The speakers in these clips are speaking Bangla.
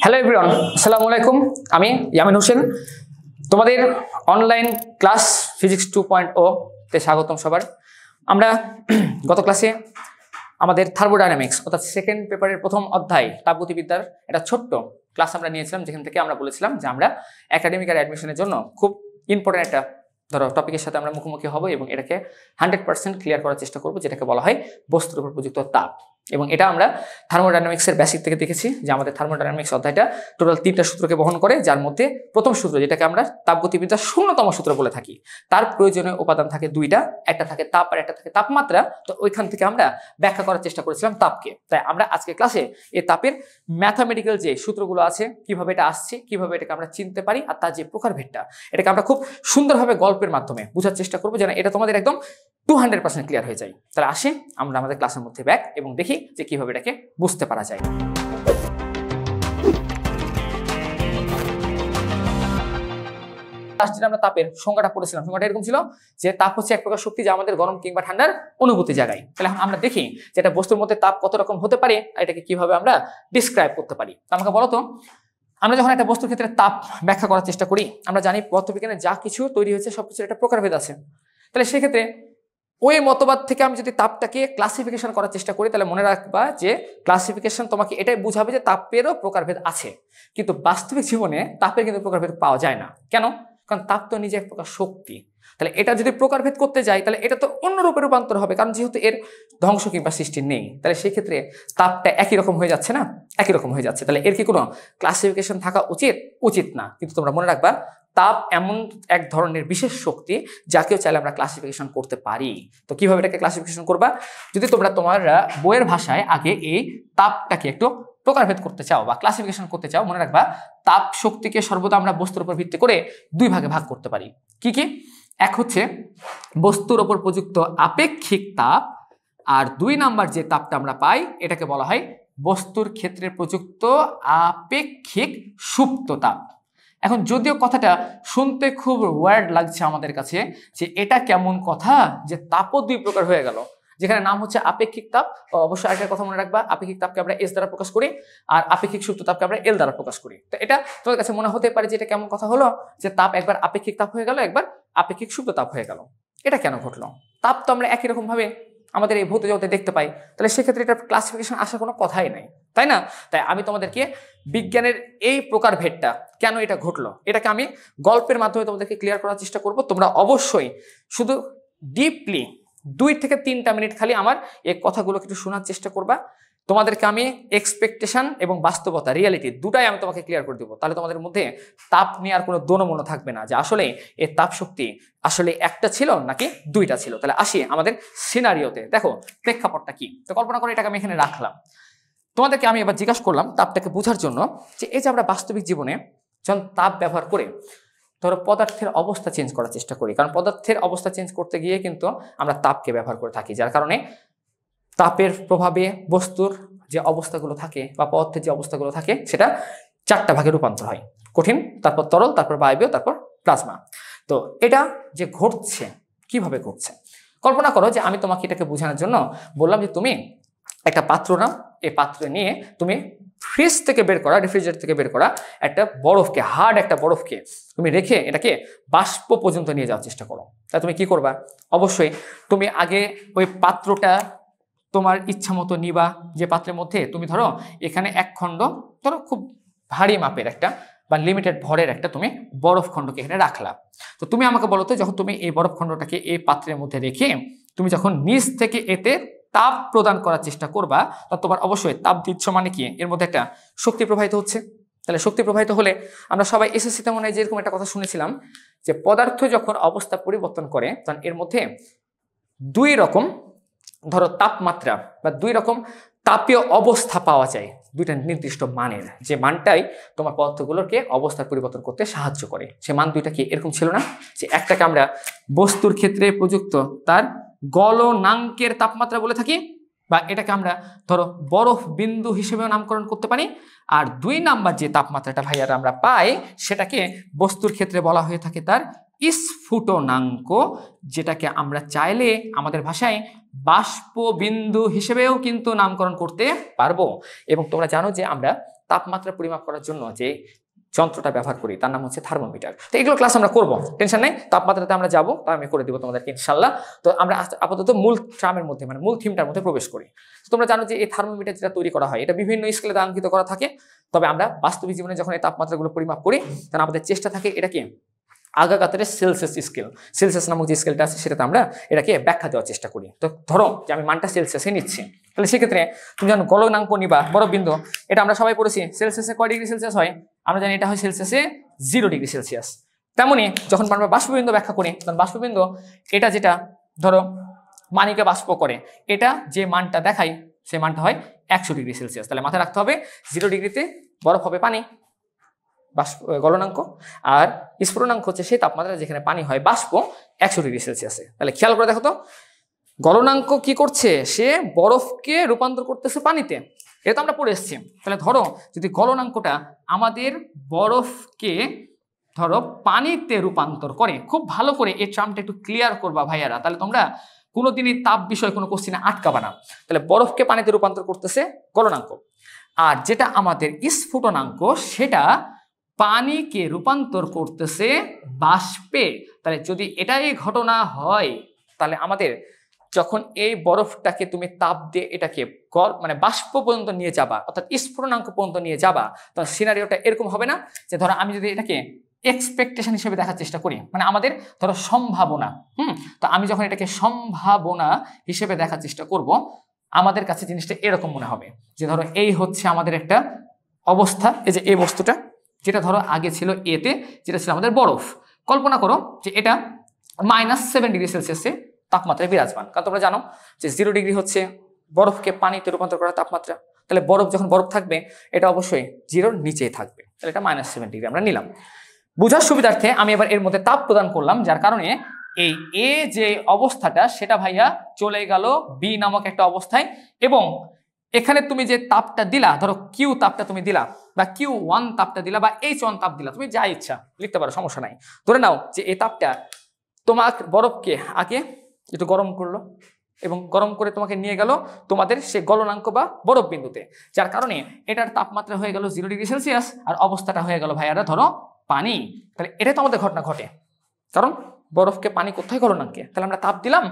হ্যালো এভরিওয়ান, আসসালামু আলাইকুম। আমি ইয়ামিন হোসেন, তোমাদের অনলাইন ক্লাস ফিজিক্স 2.0 তে স্বাগতম সবার। আমরা গত ক্লাসে আমাদের থার্মোডাইনামিক্স অর্থাৎ সেকেন্ড পেপারের প্রথম অধ্যায় তাপগতিবিদ্যার একটা ছোট্ট ক্লাস আমরা নিয়েছিলাম, যেখান থেকে আমরা বলেছিলাম যে আমরা একাডেমিক আর অ্যাডমিশনের জন্য খুব ইম্পর্টেন্ট একটা টপিকের সাথে আমরা মুখোমুখি হব এবং এটাকে 100% ক্লিয়ার করার চেষ্টা করব, যেটাকে বলা হয় বস্তুর উপর প্রযুক্ত তাপ। এবং এটা আমরা থার্মোডাইনামিক্সের বেসিক থেকে দেখেছি যে আমাদের থার্মোডাইনামিক্স অধ্যায়টা টোটাল 3টা সূত্রকে বহন করে, যার মধ্যে প্রথম সূত্র যেটাকে আমরা তাপগতিবিদ্যার 0তম সূত্র বলে থাকি, তার প্রয়োজনীয় উপাদান থাকে দুইটা, একটা থাকে তাপ আর একটা থাকে তাপমাত্রা। তো ওইখান থেকে আমরা ব্যাখ্যা করার চেষ্টা করেছিলাম তাপকে। তাই আমরা আজকে ক্লাসে এই তাপের ম্যাথামেটিক্যাল যে সূত্রগুলো আছে, কিভাবে এটা আসছে, কিভাবে এটাকে আমরা চিনতে পারি, আর তার যে প্রকারভেদটা, এটাকে আমরা খুব সুন্দরভাবে গল্পের মাধ্যমে বোঝার চেষ্টা করবো, যেন এটা তোমাদের একদম 200% ক্লিয়ার হয়ে যায়। তাহলে আসে আমরা আমাদের ক্লাসের মধ্যে ব্যাক এবং দেখি যে কিভাবে এটাকে বুঝতে পারা যায়। আমরা তাপের সংজ্ঞাটা পড়েছিলাম, সংজ্ঞাটা এরকম ছিল যে তাপ হচ্ছে এক প্রকার শক্তি যা আমাদের গরম কিংবা ঠান্ডার অনুভূতি জায়গায়। তাহলে এখন আমরা দেখি যে এটা বস্তুর মধ্যে তাপ কত রকম হতে পারে, এটাকে কিভাবে আমরা ডিসক্রাইব করতে পারি। আমাকে বলো তো, আমরা যখন একটা বস্তুর ক্ষেত্রে তাপ ব্যাখ্যা করার চেষ্টা করি, আমরা জানি পদার্থবিজ্ঞানে যা কিছু তৈরি হয়েছে সবকিছুর একটা প্রকারভেদ আছে। তাহলে সেক্ষেত্রে ওই মতবাদ থেকে আমি যদি তাপটাকে ক্লাসিফিকেশন করার চেষ্টা করি, তাহলে মনে রাখবা যে ক্লাসিফিকেশন তোমাকে এটাই বুঝাবে যে তাপেরও প্রকারভেদ আছে, কিন্তু বাস্তবিক জীবনে তাপের কিন্তু প্রকারভেদ পাওয়া যায় না। কেন? কারণ তাপ তো নিজে এক প্রকার শক্তি। তাহলে এটা যদি প্রকারভেদ করতে যাই, তাহলে এটা তো অন্য রূপে রূপান্তর হবে, কারণ যেহেতু এর ধ্বংস কিংবা সৃষ্টি নেই। তাহলে সেই ক্ষেত্রে তাপটা একই রকম হয়ে যাচ্ছে না, একই রকম হয়ে যাচ্ছে। তাহলে এর কি কোনো ক্লাসিফিকেশন থাকা উচিত না। কিন্তু তোমরা মনে রাখবা, তাপ এমন এক ধরনের বিশেষ শক্তি যাকেও চাইলে আমরা ক্লাসিফিকেশন করতে পারি। তো কিভাবে এটাকে ক্লাসিফিকেশন করবা? যদি তোমরা তোমার বইয়ের ভাষায় আগে এই তাপটাকে একটু প্রকারভেদ করতে চাও বা ক্লাসিফিকেশন করতে চাও, মনে রাখবা তাপ শক্তিকে সর্বদা আমরা বস্তুর উপর ভিত্তি করে দুই ভাগে ভাগ করতে পারি। কি কি? এক হচ্ছে বস্তুর উপর প্রযুক্ত আপেক্ষিক তাপ, আর 2 নাম্বার যে তাপটা আমরা পাই এটাকে বলা হয় বস্তুর ক্ষেত্রে প্রযুক্ত আপেক্ষিক সুপ্ত তাপ। এখন যদিও কথাটা শুনতে খুব ওয়ার্ড লাগছে আমাদের কাছে, যে এটা কেমন কথা যে তাপও 2 প্রকার হয়ে গেল, যেখানে নাম হচ্ছে আপেক্ষিক তাপ। অবশ্যই আরেকটা কথা মনে রাখবা, আপেক্ষিক তাপকে আমরা এস দ্বারা প্রকাশ করি আর আপেক্ষিক সুপ্ত তাপকে আমরা এল দ্বারা প্রকাশ করি। তো এটা তোমার কাছে মনে হতে পারে যে এটা কেমন কথা হলো, যে তাপ একবার আপেক্ষিক তাপ হয়ে গেল, একবার আপেক্ষিক সুপ্ত তাপ হয়ে গেল। এটা কেন ঘটলো? তাপ তো আমরা একই রকম ভাবে আমাদের এই ভৌত জগতে দেখতে পাই, তাহলে সেক্ষেত্রে এটা ক্লাসিফিকেশন আসার কোনো কথাই নাই, তাই না? তাই আমি তোমাদেরকে বিজ্ঞানের এই প্রকারভেদটা কেন এটা ঘটলো, এটাকে আমি গল্পের মাধ্যমে তোমাদেরকে ক্লিয়ার করার চেষ্টা করব। তোমরা অবশ্যই শুধু ডিপলি 2 থেকে 3টা মিনিট খালি আমার এই কথাগুলো একটু শোনার চেষ্টা করবা। তোমাদেরকে আমি এক্সপেকটেশন এবং বাস্তবতা, রিয়েলিটি দুটাই আমি তোমাকে ক্লিয়ার করে দেবো। তাহলে তোমাদের মধ্যে তাপ নিয়ে আর কোনো দোনোমনো থাকবে না যে আসলে এই তাপ শক্তি আসলে একটা ছিল নাকি 2টা ছিল। তাহলে আসি আমাদের সিনারিওতে। দেখো প্রেক্ষাপটটা কি, তো কল্পনা করে এটাকে আমি এখানে রাখলাম। তোমাদেরকে আমি এবার জিজ্ঞাসা করলাম তাপটাকে বোঝার জন্য, যে এই যে আমরা বাস্তবিক জীবনে যখন তাপ ব্যবহার করে ধরো পদার্থের অবস্থা চেঞ্জ করার চেষ্টা করি, কারণ পদার্থের অবস্থা চেঞ্জ করতে গিয়ে কিন্তু আমরা তাপকে ব্যবহার করে থাকি, যার কারণে তাপের প্রভাবে বস্তুর যে অবস্থাগুলো থাকে বা পদার্থের যে অবস্থাগুলো থাকে সেটা 4টা ভাগে রূপান্তর হয়: কঠিন, তারপর তরল, তারপর বায়বীয়, তারপর প্লাজমা। তো এটা যে ঘটছে, কিভাবে ঘটছে? কল্পনা করো যে আমি তোমাকে এটাকে বোঝানোর জন্য বললাম যে তুমি একটা পাত্র নাও, এই পাত্রে নিয়ে তুমি ফ্রিজ থেকে বের করা, রেফ্রিজারেটর থেকে বের করা একটা বরফকে, হার্ড একটা বরফকে তুমি রেখে এটাকে বাষ্প পর্যন্ত নিয়ে যাওয়ার চেষ্টা করো। তা তুমি কি করবা? অবশ্যই তুমি আগে ওই পাত্রটা তোমার ইচ্ছা মতো নিবা, যে পাত্রের মধ্যে তুমি ধরো এখানে এক খণ্ড, ধরো খুব ভারী মাপের একটা বা লিমিটেড ভরের একটা তুমি বরফ খণ্ডকে এখানে রাখলা। তো তুমি আমাকে বলো তো, যখন তুমি এই বরফ খণ্ডটাকে এই পাত্রের মধ্যে রেখে তুমি যখন নিচ থেকে এতে তাপ প্রদান করার চেষ্টা করবা, তা তোমার অবশ্যই তাপ দিচ্ছ, মানে কি এর মধ্যে একটা শক্তি প্রবাহিত হচ্ছে। তাহলে শক্তি প্রবাহিত হলে আমরা সবাই এসএসসিতে মনে হয় যেরকম একটা কথা শুনেছিলাম, যে পদার্থ যখন অবস্থা পরিবর্তন করে তখন এর মধ্যে 2 রকম ধরো তাপমাত্রা বা 2 রকম তাপীয় অবস্থা পাওয়া যায়, 2টা নির্দিষ্ট মানের, যে মানটাই তোমার পদার্থগুলোকে অবস্থার পরিবর্তন করতে সাহায্য করে। সে মান 2টা কি এরকম ছিল না, যে একটাকে আমরা বস্তুর ক্ষেত্রে প্রযুক্ত তার গলনাঙ্কের তাপমাত্রা বলে থাকি, বা এটাকে আমরা ধরো বরফ বিন্দু হিসেবেও নামকরণ করতে পারি, আর 2 নাম্বার যে তাপমাত্রাটা ভাইয়ারা আমরা পাই সেটাকে বস্তুর ক্ষেত্রে বলা হয়ে থাকে তার স্ফুটনাঙ্ক, যেটাকে আমরা চাইলে আমাদের ভাষায় বাষ্প বিন্দু হিসেবেও কিন্তু নামকরণ করতে পারবো। এবং তোমরা জানো যে আমরা তাপমাত্রা পরিমাপ করার জন্য যে যন্ত্রটা ব্যবহার করি তার নাম হচ্ছে থার্মোমিটার। তো এগুলো ক্লাস আমরা করবো, টেনশন নেই, তাপমাত্রাতে আমরা যাবো, তা আমি করে দিব তোমাদেরকে ইনশাল্লাহ। তো আমরা আপাতত মূল ট্রামের মধ্যে মানে মূল থিমটার মধ্যে প্রবেশ করি। তোমরা জানো যে এই থার্মোমিটার যেটা তৈরি করা হয় এটা বিভিন্ন স্কেলে দাঙ্কিত করা থাকে, তবে আমরা বাস্তবিক জীবনে যখন এই তাপমাত্রাগুলো পরিমাপ করি তখন আমাদের চেষ্টা থাকে এটাকে আগা কাতারের সেলসিয়াস স্কেল, সেলসিয়াস নামক যে স্কেলটা আছে সেটাতে আমরা এটাকে ব্যাখ্যা দেওয়ার চেষ্টা করি। তো ধরো যে আমি মানটা সেলসিয়াসে নিচ্ছি, তাহলে সেক্ষেত্রে তুমি যখন গলনাঙ্ক নিবা বরফ বিন্দু, এটা আমরা সবাই পড়েছি সেলসিয়াসে কয় ডিগ্রি সেলসিয়াস হয়, আমরা জানি এটা হয় সেলসিয়াসে 0 ডিগ্রি সেলসিয়াস। তেমনি যখন আমরা বাষ্পবিন্দু ব্যাখ্যা করি তখন বাষ্পবিন্দু এটা যেটা ধরো পানিকে বাষ্প করে, এটা যে মানটা দেখায় সেই মানটা হয় 100 ডিগ্রি সেলসিয়াস। তাহলে মাথায় রাখতে হবে 0 ডিগ্রিতে বরফ হবে পানি গলনাঙ্ক, আর স্ফুটনাঙ্ক হচ্ছে সেই তাপমাত্রা যেখানে পানি হয় বাষ্প 100 ডিগ্রি সেলসিয়াসে। তাহলে খেয়াল করে দেখো তো গলনাঙ্ক কি করছে, সে বরফকে রূপান্তর করতেছে পানিতে, এটা তো আমরা পড়ে এসেছি। তাহলে ধরো যদি গলনাঙ্কটা আমাদের বরফকে ধরো পানিতে রূপান্তর করে, খুব ভালো করে এই টার্মটা একটু ক্লিয়ার করবা ভাইয়ারা, তাহলে তোমরা কোনোদিনই তাপ বিষয় কোনো কোশ্চেনে আটকাবা না। তাহলে বরফকে পানিতে রূপান্তর করতেছে গলনাঙ্ক, আর যেটা আমাদের স্ফুটনাঙ্ক সেটা পানিকে রূপান্তর করতেছে বাষ্পে। তাহলে যদি এটাই ঘটনা হয় তাহলে আমাদের যখন এই বরফটাকে তুমি তাপ দিয়ে এটাকে মানে বাষ্প পর্যন্ত নিয়ে যাবা অর্থাৎ স্ফুটনাঙ্ক পর্যন্ত নিয়ে যাবা, তখন সিনারিওটা এরকম হবে না যে ধরো আমি যদি এটাকে এক্সপেকটেশন হিসেবে দেখার চেষ্টা করি, মানে আমাদের ধরো সম্ভাবনা, তো আমি যখন এটাকে সম্ভাবনা হিসেবে দেখার চেষ্টা করব আমাদের কাছে জিনিসটা এরকম মনে হবে যে ধরো এই হচ্ছে আমাদের একটা অবস্থা, এই যে এই বস্তুটা যেটা ধরো আগে ছিল এতে, যেটা ছিল আমাদের বরফ। কল্পনা করো যে এটা -7 ডিগ্রি সেলসিয়াসে তাপমাত্রায় বিরাজমান, কারণ তোমরা জানো যে 0 ডিগ্রি হচ্ছে বরফকে পানিতে রূপান্তর করা তাপমাত্রা। তাহলে বরফ যখন বরফ থাকবে এটা অবশ্যই 0-র নিচেই থাকবে, তাহলে এটা -7 ডিগ্রি আমরা নিলাম। বোঝার সুবিধার্থে আমি এবার এর মধ্যে তাপ প্রদান করলাম, যার কারণে এই এ যে অবস্থাটা সেটা ভাইয়া চলে গেল বি নামক একটা অবস্থায়, এবং এখানে তুমি যে তাপটা দিলা ধরো কিউ তাপটা তুমি দিলা বা Q1 তাপটা দিলা বা H1 তাপ দিলা, তুমি যা ইচ্ছা লিখতে পারো, সমস্যা নাই। ধরে নাও যে এই তাপটা তোমার বরফকে আগে একটু গরম করলো এবং গরম করে তোমাকে নিয়ে গেল তোমাদের সে গলনাঙ্ক বা বরফ বিন্দুতে, যার কারণে এটার তাপমাত্রা হয়ে গেল 0 ডিগ্রি সেলসিয়াস আর অবস্থাটা হয়ে গেল ভাইয়ারা ধরো পানি। তাহলে এটাই তো আমাদের ঘটনা ঘটে, কারণ বরফকে পানি কোথায় গলনাঙ্কে, তাহলে আমরা তাপ দিলাম,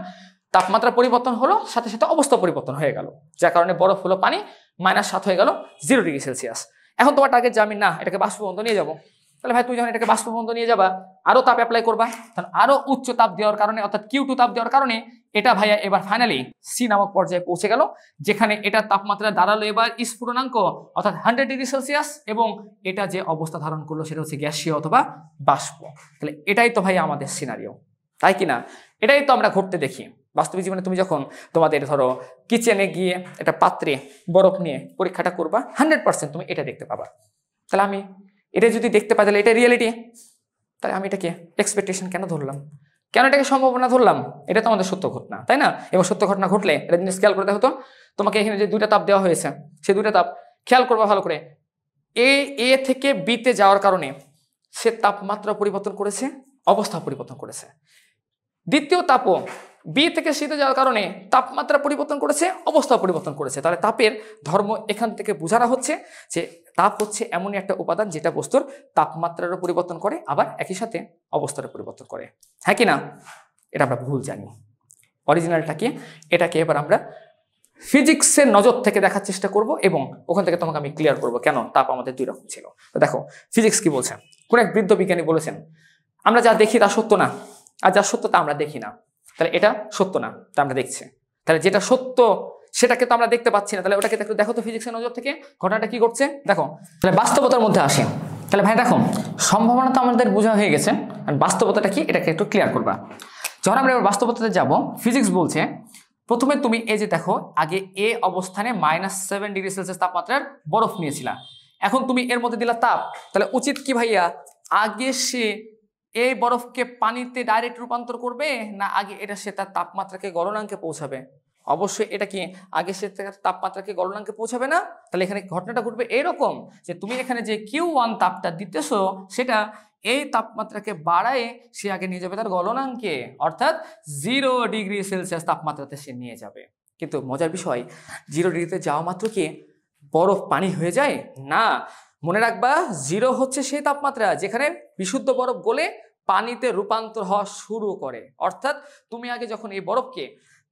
তাপমাত্রা পরিবর্তন হলো, সাথে সাথে অবস্থা পরিবর্তন হয়ে গেল, যার কারণে বরফ হলো পানি -7 হয়ে গেল 0 ডিগ্রি সেলসিয়াস। এখন তোমার টার্গেট যে আমি না এটাকে বাষ্প পর্যন্ত নিয়ে যাবো, তাহলে ভাই তুই যখন এটাকে বাষ্প পর্যন্ত নিয়ে যাবা আরো তাপ অ্যাপ্লাই করবা, তাহলে আরো উচ্চ তাপ দেওয়ার কারণে অর্থাৎ Q2 তাপ দেওয়ার কারণে এটা ভাইয়া এবার ফাইনালি সি নামক পর্যায়ে পৌঁছে গেল, যেখানে এটার তাপমাত্রা দাঁড়ালো এবার স্ফুটনাঙ্ক অর্থাৎ 100 ডিগ্রি সেলসিয়াস, এবং এটা যে অবস্থা ধারণ করলো সেটা হচ্ছে গ্যাসীয় অথবা বাষ্প। তাহলে এটাই তো ভাইয়া আমাদের সিনারিও, তাই কিনা? এটাই তো আমরা ঘটতে দেখি বাস্তবিক জীবনে। তুমি যখন তোমাদের ধরো কিচেনে গিয়ে একটা পাত্রে বরফ নিয়ে পরীক্ষাটা করবা 100% তুমি এটা দেখতে পাবা। তাহলে আমি এটা যদি দেখতে পাই তাহলে এটা রিয়েলিটি, তাহলে আমি এটাকে এক্সপেকটেশন কেন ধরলাম, কেন এটাকে সম্ভাবনা ধরলাম? এটা তো আমাদের সত্য ঘটনা, তাই না? এবং সত্য ঘটনা ঘটলে এটা জিনিস খেয়াল করে দেখো তো, তোমাকে এখানে যে 2টা তাপ দেওয়া হয়েছে সেই 2টা তাপ খেয়াল করবা ভালো করে, এ থেকে বিতে যাওয়ার কারণে সে তাপমাত্রা পরিবর্তন করেছে, অবস্থা পরিবর্তন করেছে। দ্বিতীয় তাপও বি থেকে সিতে যাওয়ার কারণে তাপমাত্রা পরিবর্তন করেছে, অবস্থা পরিবর্তন করেছে। তাহলে তাপের ধর্ম এখান থেকে বোঝানো হচ্ছে যে তাপ হচ্ছে এমনই একটা উপাদান যেটা বস্তুর তাপমাত্রারও পরিবর্তন করে আবার একই সাথে অবস্থারও পরিবর্তন করে, হ্যাঁ কি না? এটা আমরা ভুল জানি, অরিজিনালটা কি এটাকে এবার আমরা ফিজিক্সের নজর থেকে দেখার চেষ্টা করব এবং ওখান থেকে তোমাকে আমি ক্লিয়ার করব কেন তাপ আমাদের 2 রকম ছিল। তো দেখো ফিজিক্স কি বলছেন, কোন এক বৃদ্ধ বিজ্ঞানী বলেছেন আমরা যা দেখি তা সত্য না, আর যা সত্য তা আমরা দেখি না। তাহলে এটা সত্য না, তা আমরা দেখছি, তাহলে যেটা সত্য সেটাকে তো আমরা দেখতে পাচ্ছি না, তাহলে ওটাকে দেখো তো ফিজিক্সের নজর থেকে ঘটনাটা কি ঘটছে দেখো। তাহলে বাস্তবতার মধ্যে আসে, তাহলে ভাই দেখো সম্ভাবনা তো আমাদের বোঝা হয়ে গেছে, আর বাস্তবতাটা কি এটাকে একটু ক্লিয়ার করবা। যখন আমরা বাস্তবতাতে যাব, ফিজিক্স বলছে প্রথমে তুমি এই যে দেখো আগে এ অবস্থানে -7 ডিগ্রি সেলসিয়াস তাপমাত্রার বরফ নিয়েছিলা, এখন তুমি এর মধ্যে দিলা তাপ, তাহলে উচিত কি ভাইয়া আগে সে এই বরফকে পানিতে ডাইরেক্ট রূপান্তর করবে না আগে এটা সে তার তাপমাত্রাকে গলনাঙ্কে পৌঁছাবে? অবশ্যই এটা কি আগে সে তাপমাত্রাকে গলনাঙ্কে পৌঁছাবে না? তাহলে এখানে ঘটনাটা ঘটবে এইরকম যে তুমি এখানে যে Q1 তাপটা দিতেছো সেটা এই তাপমাত্রাকে বাড়ায় সে আগে নিয়ে যাবে তার গলনাঙ্কে, অর্থাৎ 0 ডিগ্রি সেলসিয়াস তাপমাত্রাতে সে নিয়ে যাবে। কিন্তু মজার বিষয় 0 ডিগ্রিতে যাওয়া মাত্র কি বরফ পানি হয়ে যায়? না, মনে রাখবা 0 হচ্ছে সেই তাপমাত্রা যেখানে বিশুদ্ধ বরফ গলে পানিতে রূপান্তর হওয়া শুরু করে। অর্থাৎ তুমি আগে যখন এই বরফকে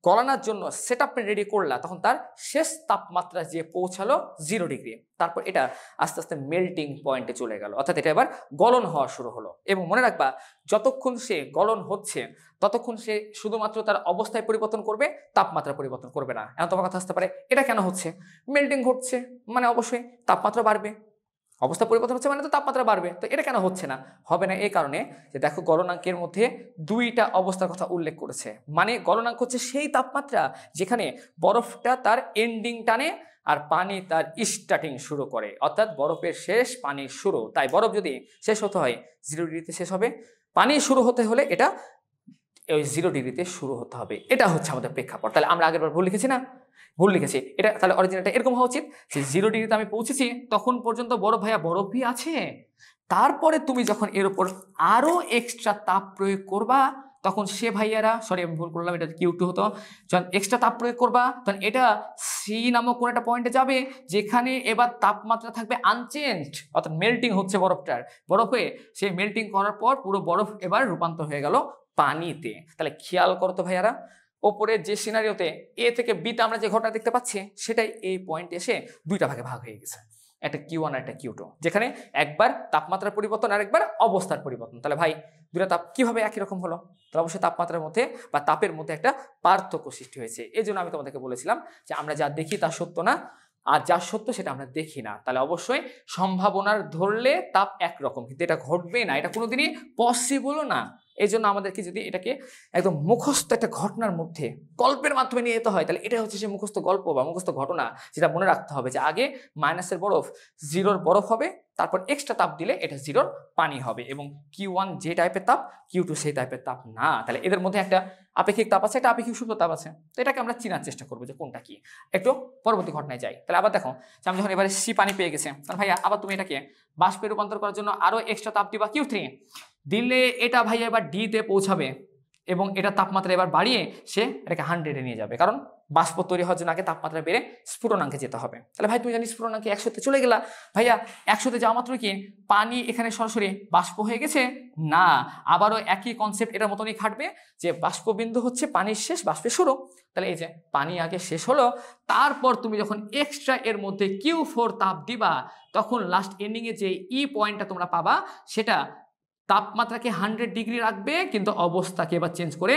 গলানোর জন্য সেট আপ রেডি করলা, তখন তার শেষ তাপমাত্রা যে পৌঁছালো 0 ডিগ্রি, তারপর এটা আস্তে আস্তে মেল্টিং পয়েন্টে চলে গেল, অর্থাৎ এটা এবার গলন হওয়া শুরু হলো। এবং মনে রাখবা যতক্ষণ সে গলন হচ্ছে ততক্ষণ সে শুধুমাত্র তার অবস্থায় পরিবর্তন করবে, তাপমাত্রা পরিবর্তন করবে না। এখন তোমার কথা আসতে পারে এটা কেন হচ্ছে? মেল্টিং ঘটছে মানে অবশ্যই তাপমাত্রা বাড়বে, অবস্থা পরিবর্তন হচ্ছে মানে তো তাপমাত্রা বাড়বে, তো এটা কেন হচ্ছে না? হবে না এই কারণে যে দেখো গলনাঙ্কের মধ্যে দুইটা অবস্থার কথা উল্লেখ করেছে। মানে গলনাঙ্ক হচ্ছে সেই তাপমাত্রা যেখানে বরফটা তার এন্ডিং টানে আর পানি তার স্টার্টিং শুরু করে, অর্থাৎ বরফের শেষ পানির শুরু। তাই বরফ যদি শেষ হতে হয় 0 ডিগ্রিতে শেষ হবে, পানি শুরু হতে হলে এটা ওই 0 ডিগ্রিতে শুরু হতে হবে। এটা হচ্ছে আমাদের প্রেক্ষাপট। তাহলে আমরা আগেরবার ভুল লিখেছি না? ভুল লিখেছি। এটা তাহলে অরিজিনালটা এরকম হওয়া উচিত যে 0 ডিগ্রিতে আমি পৌঁছেছি, তখন পর্যন্ত বরফ ভাইয়া বরফই আছে। তারপরে তুমি যখন এর উপর আরো এক্সট্রা তাপ প্রয়োগ করবা, তখন সে ভাইয়ারা, সরি আমি ভুল করলাম, এটা Q2 হতো, যখন এক্সট্রা তাপ প্রয়োগ করবা তখন এটা সি নামক কোন একটা পয়েন্টে যাবে যেখানে এবার তাপমাত্রা থাকবে আনচেঞ্জড, অর্থাৎ মেল্টিং হচ্ছে বরফটার। বরফে সে মেল্টিং করার পর পুরো বরফ এবার রূপান্তর হয়ে গেল পানিতে। তাহলে খেয়াল করো তো ভাইয়ারা, ওপরে যে সিনারিওতে এ থেকে বিতে আমরা যে ঘটনা দেখতে পাচ্ছি সেটাই এই পয়েন্টে এসে দুইটা ভাগে ভাগ হয়ে গেছে, একটা Q1 আর একটা Q2, যেখানে একবার তাপমাত্রার পরিবর্তন আর একবার অবস্থার পরিবর্তন। তাহলে ভাই দুটো তাপ কিভাবে একই রকম হলো? তাহলে অবশ্যই তাপমাত্রার মধ্যে বা তাপের মধ্যে একটা পার্থক্য সৃষ্টি হয়েছে। এই জন্য আমি তোমাদেরকে বলেছিলাম যে আমরা যা দেখি তা সত্য না, আর যা সত্য সেটা আমরা দেখি না। তাহলে অবশ্যই সম্ভাবনার ধরলে তাপ একরকম, কিন্তু এটা ঘটবে না, এটা কোনোদিনই পসিবলও না। এই জন্য আমাদেরকে যদি এটাকে একদম মুখস্থ একটা ঘটনার মধ্যে গল্পের মাধ্যমে নিয়ে যেতে হয়, তাহলে এটা হচ্ছে সে মুখস্থ গল্প বা মুখস্থ ঘটনা, যেটা মনে রাখতে হবে যে আগে মাইনাসের বরফ 0 বরফ হবে, তারপর এক্সট্রা তাপ দিলে এটা 0 পানি হবে, এবং Q1 যে টাইপের তাপ, Q2 সেই টাইপের তাপ না। তাহলে এদের মধ্যে একটা আপেক্ষিক তাপ আছে, একটা আপেক্ষিক সুপ্ত তাপ আছে। তো এটাকে আমরা চেনার চেষ্টা করবো যে কোনটা কি। একটু পরবর্তী ঘটনায় যাই। তাহলে আবার দেখো যে আমি যখন এবারে সি পানি পেয়ে গেছে, তাহলে ভাইয়া আবার তুমি এটাকে বাষ্পে রূপান্তর করার জন্য আরো এক্সট্রা তাপ দিবা Q3, দিলে এটা ভাইয়া এবার ডিতে পৌঁছাবে এবং এটা তাপমাত্রা এবার বাড়িয়ে সে এটাকে 100-এ নিয়ে যাবে, কারণ বাষ্প তৈরি হওয়ার জন্য আগে তাপমাত্রা বেড়ে স্ফুটনাঙ্কে যেতে হবে। তাহলে ভাই তুমি জানি স্ফুটনাঙ্কে 100-তে চলে গেলা, ভাইয়া 100-তে যাওয়া মাত্র কি পানি এখানে সরাসরি বাষ্প হয়ে গেছে? না, আবারও একই কনসেপ্ট এটার মতনই খাটবে যে বাষ্পবিন্দু হচ্ছে পানির শেষ, বাষ্পের শুরু। তাহলে এই যে পানি আগে শেষ হলো, তারপর তুমি যখন এক্সট্রা এর মধ্যে Q4 তাপ দিবা, তখন লাস্ট এন্ডিংয়ে যে ই পয়েন্টটা তোমরা পাবা সেটা তাপমাত্রাকে 100 ডিগ্রি রাখবে, কিন্তু অবস্থাকে এবার চেঞ্জ করে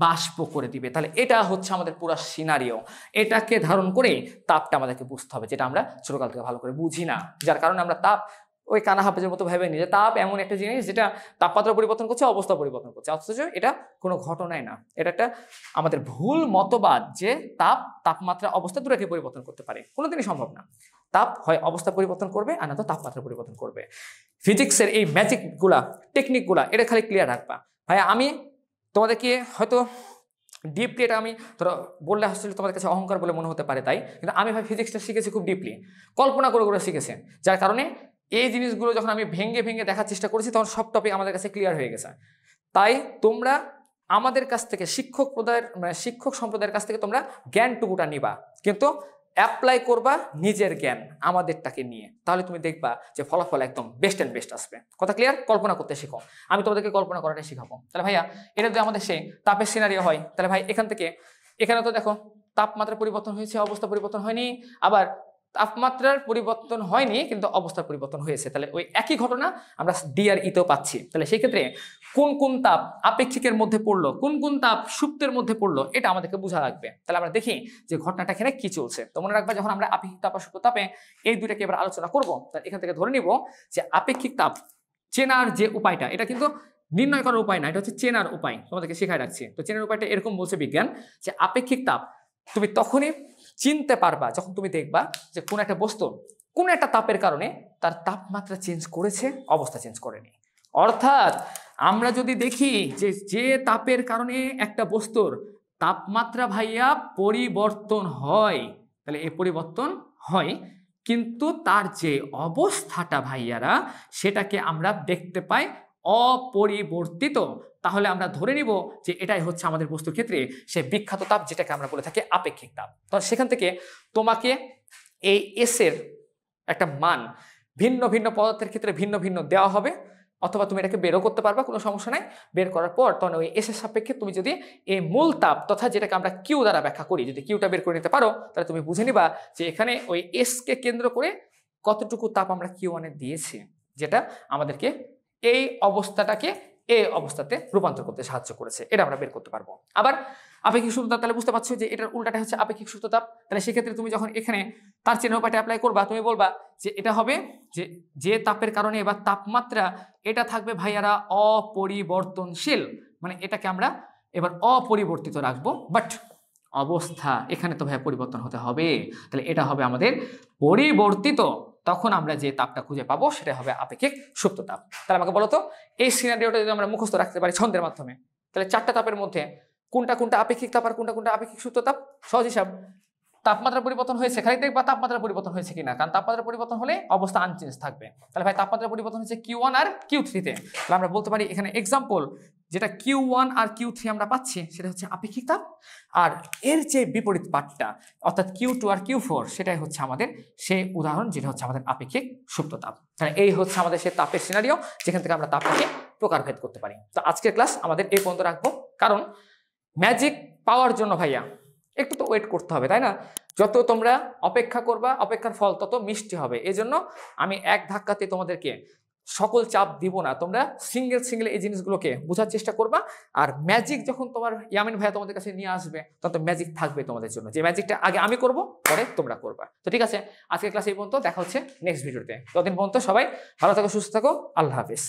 বাষ্প করে দিবে। তাহলে এটা হচ্ছে আমাদের পুরো সিনারিও। এটাকে ধারণ করে তাপটা আমাদেরকে বুঝতে হবে, যেটা আমরা ছোটকাল থেকে ভালো করে বুঝি না, যার কারণে আমরা তাপ ওই কানা হাফেজের মতো ভেবে নিই যে তাপ এমন একটা জিনিস যেটা তাপমাত্রা পরিবর্তন করছে, অবস্থা পরিবর্তন করছে, অথচ এটা কোনো ঘটনাই না। এটা একটা আমাদের ভুল মতবাদ যে তাপমাত্রা অবস্থা দুটোকে পরিবর্তন করতে পারে, কোনোদিনই সম্ভব না। তাপ হয় অবস্থা পরিবর্তন করবে আর না তো তাপমাত্রা পরিবর্তন করবে। ফিজিক্সের এই ম্যাজিকগুলা, টেকনিকগুলা এটা খালি ক্লিয়ার রাখবা। ভাই আমি তোমাদেরকে হয়তো ডিপলি, এটা আমি ধরো বললে আসলে তোমাদের কাছে অহংকার বলে মনে হতে পারে, তাই কিন্তু আমি ভাই ফিজিক্সটা শিখেছি খুব ডিপলি, কল্পনা করে করে শিখেছি, যার কারণে এই জিনিসগুলো যখন আমি ভেঙে ভেঙে দেখার চেষ্টা করেছি তখন সব টপিক আমাদের কাছে ক্লিয়ার হয়ে গেছে। তাই তোমরা আমাদের কাছ থেকে শিক্ষক সম্প্রদায়ের কাছ থেকে তোমরা জ্ঞানটুকুটা নিবা, কিন্তু অ্যাপ্লাই করবা নিজের জ্ঞান আমাদেরটাকে নিয়ে, তাহলে তুমি দেখবা যে ফলাফল একদম বেস্ট অ্যান্ড বেস্ট আসবে। কথা ক্লিয়ার? কল্পনা করতে শেখো, আমি তোমাদেরকে কল্পনা করাটাই শেখাবো। তাহলে ভাইয়া এটা যদি আমাদের সেই তাপের সিনারিও হয়, তাহলে ভাই এখান থেকে এখানে তো দেখো তাপমাত্রা পরিবর্তন হয়েছে, অবস্থা পরিবর্তন হয়নি, আবার তাপমাত্রার পরিবর্তন হয়নি কিন্তু অবস্থার পরিবর্তন হয়েছে। তাহলে ওই একই ঘটনা আমরা ডি আর ইতেও পাচ্ছি। তাহলে সেই ক্ষেত্রে কোন কোন তাপ আপেক্ষিকের মধ্যে পড়লো, কোন কোন তাপ সুপ্তের মধ্যে পড়লো, এটা আমাদেরকে বোঝা লাগবে। তাহলে আমরা দেখি যে ঘটনাটা এখানে কি চলছে। তো মনে রাখবা যখন আমরা আপেক্ষিক তাপ আর সুপ্ত তাপে এই দুইটাকে এবার আলোচনা করবো, তাহলে এখান থেকে ধরে নিব যে আপেক্ষিক তাপ চেনার যে উপায়টা, এটা কিন্তু নির্ণয় করার উপায় না, এটা হচ্ছে চেনার উপায়, তোমাদেরকে শেখায় রাখছি। তো চেনার উপায়টা এরকম বলছে বিজ্ঞান যে আপেক্ষিক তাপ তুমি তখনই চিনতে পারবা যখন তুমি দেখবা যে কোন একটা বস্তু কোন একটা তাপের কারণে তার তাপমাত্রা চেঞ্জ করেছে, অবস্থা চেঞ্জ করেনি। অর্থাৎ আমরা যদি দেখি যে যে তাপের কারণে একটা বস্তুর তাপমাত্রা ভাইয়া পরিবর্তন হয়, তাহলে এই পরিবর্তন হয়, কিন্তু তার যে অবস্থাটা ভাইয়ারা সেটাকে আমরা দেখতে পাই অপরিবর্তিত, তাহলে আমরা ধরে নিব যে এটাই হচ্ছে আমাদের বস্তুর ক্ষেত্রে সে বিখ্যাত তাপ, যেটাকে আমরা বলে থাকি আপেক্ষিক তাপ। তো সেখান থেকে তোমাকে এই এস এর একটা মান ভিন্ন ভিন্ন পদার্থের ক্ষেত্রে ভিন্ন ভিন্ন দেওয়া হবে, অথবা তুমি এটাকে বেরও করতে পারবা, কোনো সমস্যা নাই। বের করার পর তখন ওই এস এর সাপেক্ষে তুমি যদি এই মূল তাপ তথা যেটাকে আমরা কিউ দ্বারা ব্যাখ্যা করি, যদি কিউটা বের করে নিতে পারো, তাহলে তুমি বুঝে নিবা যে এখানে ওই এস কে কেন্দ্র করে কতটুকু তাপ আমরা কিউ ওয়ানে দিয়েছি, যেটা আমাদেরকে এই অবস্থাটাকে এই অবস্থাতে রূপান্তর করতে সাহায্য করেছে। এটা আমরা বের করতে পারবো। আবার আপেক্ষিক সূত্রতাপ, তাহলে বুঝতে পারছো যে এটার উল্টাটা হচ্ছে আপেক্ষিক সূত্রতাপ। তাহলে সেক্ষেত্রে তুমি যখন এখানে তার চিহ্ন উপায়টা অ্যাপ্লাই করবা, তুমি বলবা যে এটা হবে যে তাপের কারণে এবার তাপমাত্রা এটা থাকবে ভাইয়ারা অপরিবর্তনশীল, মানে এটাকে আমরা এবার অপরিবর্তিত রাখবো, বাট অবস্থা এখানে তো ভাইয়া পরিবর্তন হতে হবে, তাহলে এটা হবে আমাদের পরিবর্তিত। তখন আমরা যে তাপটা খুঁজে পাবো সেটা হবে আপেক্ষিক সুপ্ত তাপ। তাহলে আমাকে বলো তো এই সিনারিওটা যদি আমরা মুখস্থ রাখতে পারি ছন্দের মাধ্যমে, তাহলে চারটা তাপের মধ্যে কোনটা কোনটা আপেক্ষিক তাপ আর কোনটা কোনটা আপেক্ষিক সুপ্ত তাপ? সহজ হিসাব, তাপমাত্রা পরিবর্তন হয়েছে খালি দেখবা তাপমাত্রা পরিবর্তন হয়েছে কিনা, কারণ তাপমাত্রা পরিবর্তন হলে অবস্থা আনচেঞ্জ থাকবে। তাহলে ভাই তাপমাত্রা পরিবর্তন হচ্ছে Q1 আর Q3 তে, তাহলে আমরা বলতে পারি এখানে এক্সাম্পল যেটা Q1 আর Q3 আমরা পাচ্ছি সেটা হচ্ছে আপেক্ষিক তাপ, আর এর যে বিপরীত পার্টটা অর্থাৎ Q2 আর Q4 সেটাই হচ্ছে আমাদের সেই উদাহরণ যেটা হচ্ছে আমাদের আপেক্ষিক সুপ্ত তাপ। তাহলে এই হচ্ছে আমাদের সেই তাপের সিনারিও যেখান থেকে আমরা তাপটাকে প্রকারভেদ করতে পারি। তো আজকের ক্লাস আমাদের এই পর্যন্ত রাখবো, কারণ ম্যাজিক পাওয়ার জন্য ভাইয়া একটু তো ওয়েট করতে হবে, তাই না? যত তোমরা অপেক্ষা করবা অপেক্ষার ফল তত মিষ্টি হবে। এই জন্য আমি এক ধাক্কাতে তোমাদেরকে সকল চাপ দিব না, তোমরা সিঙ্গেল সিঙ্গেল এই জিনিসগুলোকে বোঝার চেষ্টা করবা। আর ম্যাজিক যখন তোমার ইয়ামিন ভাইয়া তোমাদের কাছে নিয়ে আসবে তখন তো ম্যাজিক থাকবে তোমাদের জন্য, যে ম্যাজিকটা আগে আমি করব পরে তোমরা করবা। তো ঠিক আছে, আজকের ক্লাস এই পর্যন্ত, দেখা হচ্ছে নেক্সট ভিডিওতে। ততদিন পর্যন্ত সবাই ভালো থাকো, সুস্থ থাকো, আল্লাহ হাফিজ।